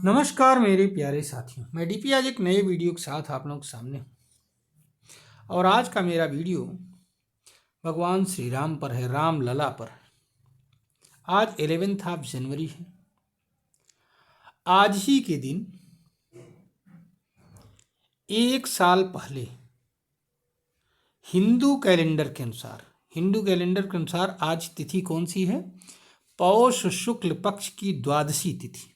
नमस्कार मेरे प्यारे साथियों, मैं डीपी आज एक नए वीडियो के साथ आप लोगों के सामने हूँ। और आज का मेरा वीडियो भगवान श्री राम पर है, राम लला पर। आज 11 जनवरी है। आज ही के दिन एक साल पहले हिंदू कैलेंडर के अनुसार आज तिथि कौन सी है? पौष शुक्ल पक्ष की द्वादशी तिथि।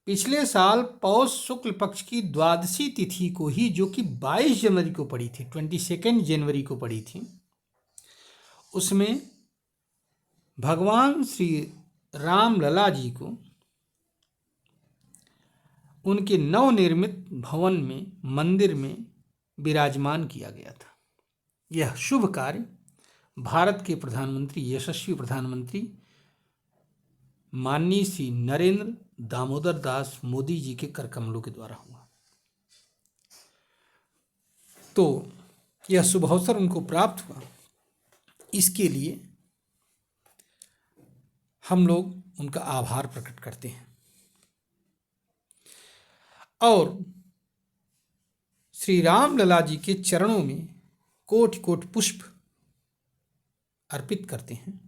पिछले साल पौष शुक्ल पक्ष की द्वादशी तिथि को ही, जो कि 22 जनवरी को पड़ी थी, 22 जनवरी को पड़ी थी, उसमें भगवान श्री राम लला जी को उनके नवनिर्मित भवन में, मंदिर में विराजमान किया गया था। यह शुभ कार्य भारत के प्रधानमंत्री, यशस्वी प्रधानमंत्री माननीय श्री नरेंद्र दामोदर दास मोदी जी के कर कमलों के द्वारा हुआ। तो यह शुभ अवसर उनको प्राप्त हुआ, इसके लिए हम लोग उनका आभार प्रकट करते हैं और श्री राम लला जी के चरणों में कोटि कोटि पुष्प अर्पित करते हैं।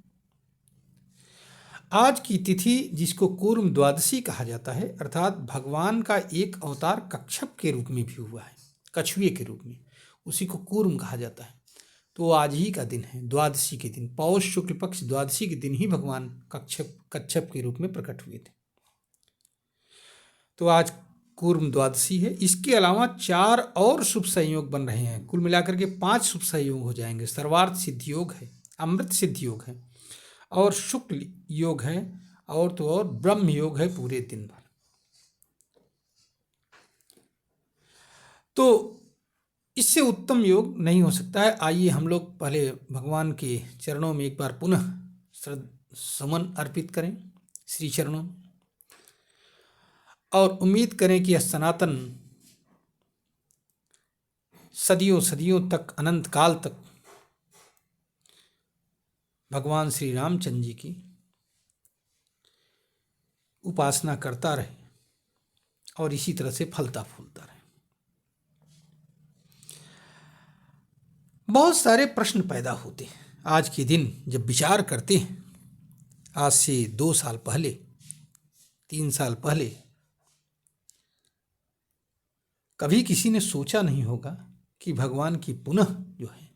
आज की तिथि, जिसको कूर्म द्वादशी कहा जाता है, अर्थात भगवान का एक अवतार कच्छप के रूप में भी हुआ है, कछुए के रूप में, उसी को कूर्म कहा जाता है। तो आज ही का दिन है, द्वादशी के दिन, पौष शुक्ल पक्ष द्वादशी के दिन ही भगवान कच्छप के रूप में प्रकट हुए थे। तो आज कूर्म द्वादशी है। इसके अलावा 4 और शुभ संयोग बन रहे हैं। कुल मिलाकर के 5 शुभ संयोग हो जाएंगे। सर्वार्थ सिद्धि योग है, अमृत सिद्धि योग है, और शुक्ल योग है, और तो और ब्रह्म योग है पूरे दिन भर। तो इससे उत्तम योग नहीं हो सकता है। आइए हम लोग पहले भगवान के चरणों में एक बार पुनः सुमन अर्पित करें, श्री चरणों में, और उम्मीद करें कि यह सनातन सदियों सदियों तक, अनंत काल तक भगवान श्री रामचंद्र जी की उपासना करता रहे और इसी तरह से फलता फूलता रहे। बहुत सारे प्रश्न पैदा होते हैं आज के दिन जब विचार करते हैं। आज से 2 साल पहले, 3 साल पहले कभी किसी ने सोचा नहीं होगा कि भगवान की पुनः जो है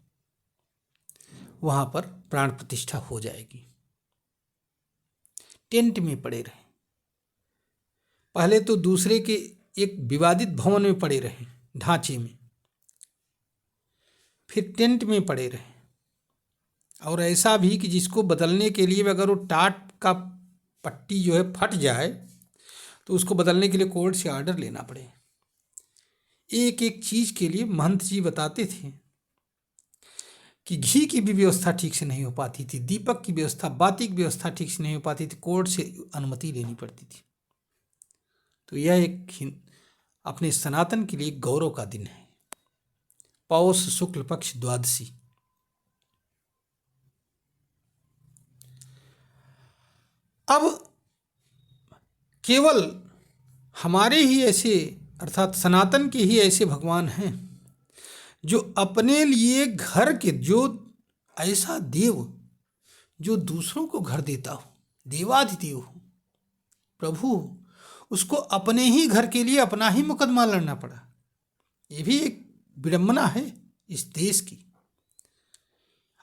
वहाँ पर प्राण प्रतिष्ठा हो जाएगी। टेंट में पड़े रहे, पहले तो दूसरे के एक विवादित भवन में पड़े रहे, ढांचे में, फिर टेंट में पड़े रहे, और ऐसा भी कि जिसको बदलने के लिए अगर वो टाट का पट्टी जो है फट जाए तो उसको बदलने के लिए कोर्ट से ऑर्डर लेना पड़े। एक एक चीज़ के लिए महंत जी बताते थे कि घी की भी व्यवस्था ठीक से नहीं हो पाती थी, दीपक की व्यवस्था, बाती की व्यवस्था ठीक से नहीं हो पाती थी, कोर्ट से अनुमति लेनी पड़ती थी। तो यह एक अपने सनातन के लिए गौरव का दिन है, पौष शुक्ल पक्ष द्वादशी। अब केवल हमारे ही ऐसे, अर्थात सनातन के ही ऐसे भगवान हैं जो अपने लिए घर के, जो ऐसा देव जो दूसरों को घर देता हो, देवाधिदेव हो, प्रभु हो, उसको अपने ही घर के लिए अपना ही मुकदमा लड़ना पड़ा। ये भी एक विडंबना है इस देश की।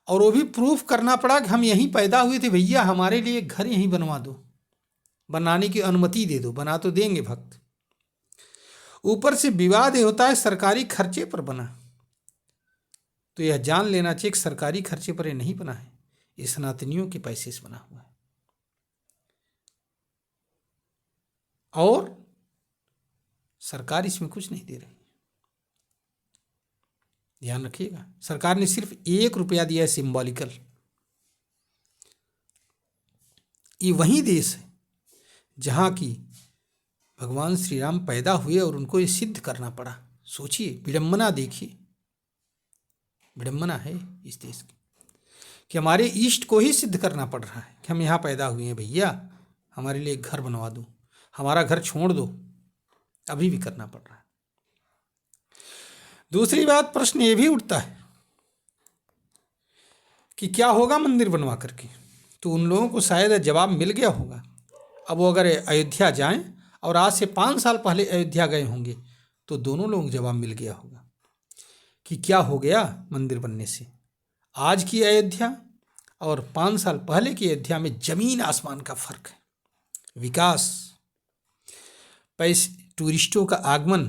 और वो भी प्रूफ करना पड़ा कि हम यहीं पैदा हुए थे भैया, हमारे लिए घर यहीं बनवा दो, बनाने की अनुमति दे दो। बना तो देंगे भक्त, ऊपर से विवाद होता है सरकारी खर्चे पर बना। तो यह जान लेना चाहिए कि सरकारी खर्चे पर यह नहीं बना है, ये सनातनियों के पैसे से बना हुआ है। और सरकार इसमें कुछ नहीं दे रही, ध्यान रखिएगा। सरकार ने सिर्फ 1 रुपया दिया है, सिंबॉलिकल। ये वही देश है जहाँ की भगवान श्री राम पैदा हुए और उनको ये सिद्ध करना पड़ा। सोचिए, विडंबना देखिए, विडंबना है इस देश की कि हमारे ईष्ट को ही सिद्ध करना पड़ रहा है कि हम यहाँ पैदा हुए हैं भैया, हमारे लिए एक घर बनवा दो, हमारा घर छोड़ दो, अभी भी करना पड़ रहा है। दूसरी बात, प्रश्न ये भी उठता है कि क्या होगा मंदिर बनवा करके। तो उन लोगों को शायद जवाब मिल गया होगा। अब वो अगर अयोध्या जाएं और आज से 5 साल पहले अयोध्या गए होंगे तो दोनों लोगों को जवाब मिल गया होगा कि क्या हो गया मंदिर बनने से। आज की अयोध्या और 5 साल पहले की अयोध्या में जमीन आसमान का फर्क है। विकास, पैसे, टूरिस्टों का आगमन,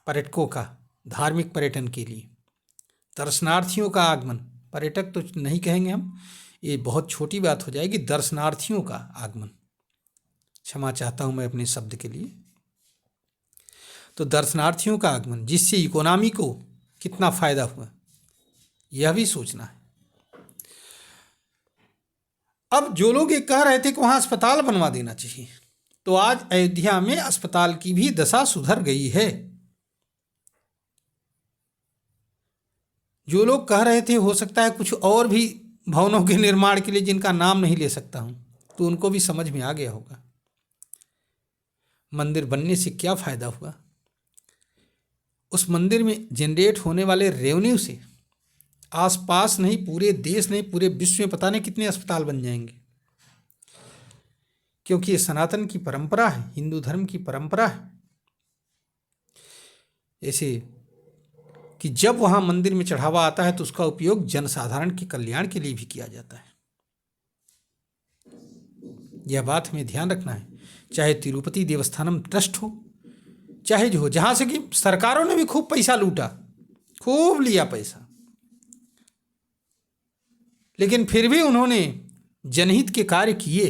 पर्यटकों का, धार्मिक पर्यटन के लिए, दर्शनार्थियों का आगमन, पर्यटक तो नहीं कहेंगे हम, ये बहुत छोटी बात हो जाएगी, दर्शनार्थियों का आगमन, क्षमा चाहता हूँ मैं अपने शब्द के लिए। तो दर्शनार्थियों का आगमन जिससे इकोनॉमी को कितना फायदा हुआ, यह भी सोचना है। अब जो लोग ये कह रहे थे कि वहाँ अस्पताल बनवा देना चाहिए, तो आज अयोध्या में अस्पताल की भी दशा सुधर गई है। जो लोग कह रहे थे हो सकता है कुछ और भी भवनों के निर्माण के लिए, जिनका नाम नहीं ले सकता हूँ, तो उनको भी समझ में आ गया होगा मंदिर बनने से क्या फायदा हुआ। उस मंदिर में जनरेट होने वाले रेवेन्यू से आसपास नहीं, पूरे देश नहीं, पूरे विश्व में पता नहीं कितने अस्पताल बन जाएंगे। क्योंकि ये सनातन की परंपरा है, हिंदू धर्म की परंपरा है। ऐसे कि जब वहाँ मंदिर में चढ़ावा आता है तो उसका उपयोग जनसाधारण के कल्याण के लिए भी किया जाता है। यह बात हमें ध्यान रखना है। चाहे तिरुपति देवस्थानम ट्रस्ट हो, चाहे जो हो, जहाँ से कि सरकारों ने भी खूब पैसा लूटा, खूब लिया पैसा, लेकिन फिर भी उन्होंने जनहित के कार्य किए।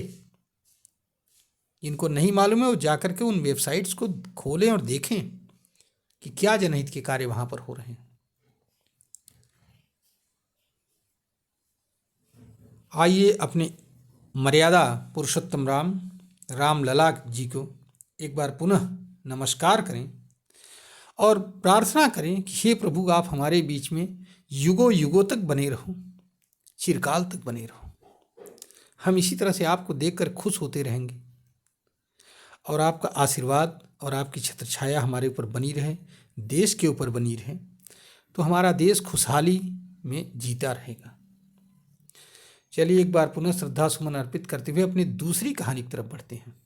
जिनको नहीं मालूम है वो जाकर के उन वेबसाइट्स को खोलें और देखें कि क्या जनहित के कार्य वहाँ पर हो रहे हैं। आइए अपने मर्यादा पुरुषोत्तम राम लला जी को एक बार पुनः नमस्कार करें और प्रार्थना करें कि हे प्रभु, आप हमारे बीच में युगों युगों तक बने रहो, चिरकाल तक बने रहो। हम इसी तरह से आपको देखकर खुश होते रहेंगे और आपका आशीर्वाद और आपकी छत्र छाया हमारे ऊपर बनी रहे, देश के ऊपर बनी रहे, तो हमारा देश खुशहाली में जीता रहेगा। चलिए एक बार पुनः श्रद्धा सुमन अर्पित करते हुए अपनी दूसरी कहानी की तरफ बढ़ते हैं।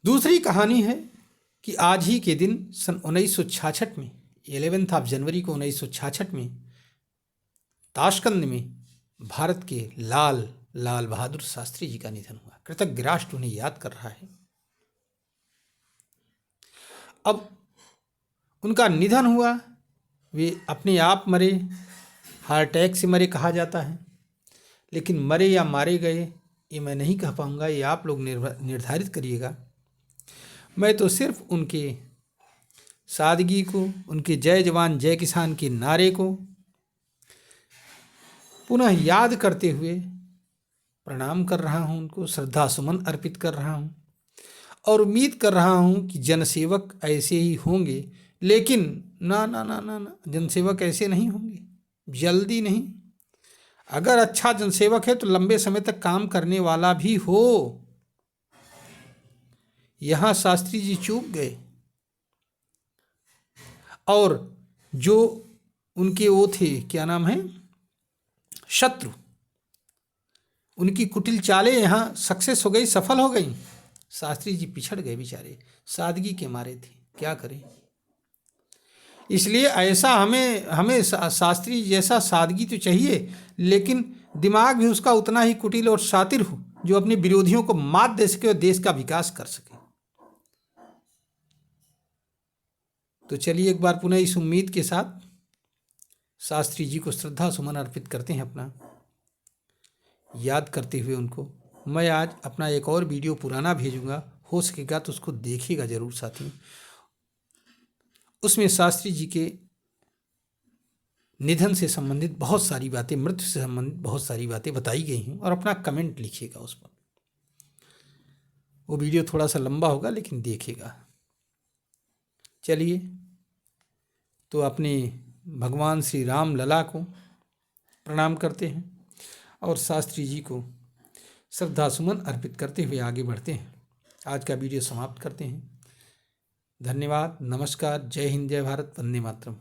दूसरी कहानी है कि आज ही के दिन सन 1966 में 11 जनवरी को 1966 में ताशकंद में भारत के लाल बहादुर शास्त्री जी का निधन हुआ। कृतज्ञ राष्ट्र उन्हें याद कर रहा है। अब उनका निधन हुआ, वे अपने आप मरे, हार्ट अटैक से मरे कहा जाता है, लेकिन मरे या मारे गए ये मैं नहीं कह पाऊँगा, ये आप लोग निर्धारित करिएगा। मैं तो सिर्फ उनके सादगी को, उनके जय जवान जय किसान के नारे को पुनः याद करते हुए प्रणाम कर रहा हूँ, उनको श्रद्धा सुमन अर्पित कर रहा हूँ और उम्मीद कर रहा हूँ कि जनसेवक ऐसे ही होंगे। लेकिन ना ना ना ना ना, जनसेवक ऐसे नहीं होंगे, जल्दी नहीं। अगर अच्छा जनसेवक है तो लंबे समय तक काम करने वाला भी हो। यहाँ शास्त्री जी चूक गए और जो उनके वो थे, क्या नाम है, शत्रु, उनकी कुटिल चालें यहाँ सक्सेस हो गई, सफल हो गई। शास्त्री जी पिछड़ गए बेचारे, सादगी के मारे थे, क्या करें। इसलिए ऐसा हमें शास्त्री जैसा सादगी तो चाहिए, लेकिन दिमाग भी उसका उतना ही कुटिल और शातिर हो जो अपने विरोधियों को मात दे सके और देश का विकास कर सके। तो चलिए एक बार पुनः इस उम्मीद के साथ शास्त्री जी को श्रद्धा सुमन अर्पित करते हैं, अपना याद करते हुए उनको। मैं आज अपना एक और वीडियो पुराना भेजूंगा, हो सकेगा तो उसको देखिएगा जरूर साथियों। उसमें शास्त्री जी के निधन से संबंधित बहुत सारी बातें, मृत्यु से संबंधित बहुत सारी बातें बताई गई हैं और अपना कमेंट लिखिएगा उस पर। वो वीडियो थोड़ा सा लंबा होगा लेकिन देखिएगा। चलिए तो अपने भगवान श्री राम लला को प्रणाम करते हैं और शास्त्री जी को श्रद्धासुमन अर्पित करते हुए आगे बढ़ते हैं। आज का वीडियो समाप्त करते हैं। धन्यवाद, नमस्कार, जय हिंद, जय भारत, वंदे मातरम।